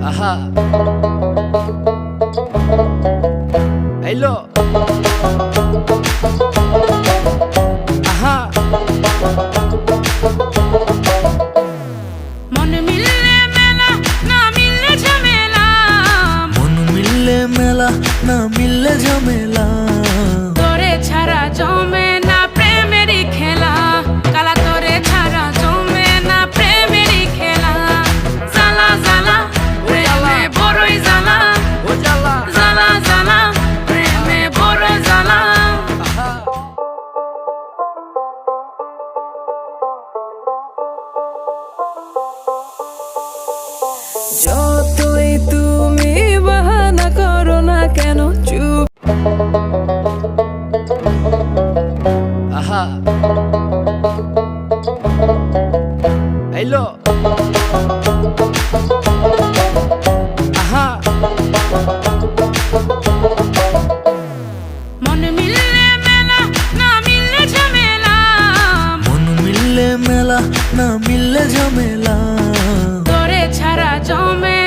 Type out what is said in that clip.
আহা হ্যালো আহা মন মিললে মেলা না মিললে ঝামেলা, মন মিললে মেলা না মিললে ঝামেলা, তোরে ছাড়া জমে না প্রেমেরই খেলা, কালা তোরে ছাড়া জমে না প্রেমেরই খেলা। জ্বালা জ্বালা প্রেমে বড়ই জ্বালা, ও জ্বালা জ্বালা জ্বালা প্রেমে বড় জ্বালা। আহা যতই তুমি বাহানা করো না কেন চুপ। আহা হ্যালো আহা মন মিললে মেলা না মিললে ঝামেলা, মন মিললে মেলা না মিললে ঝামেলা, তোরে ছাড়া জমে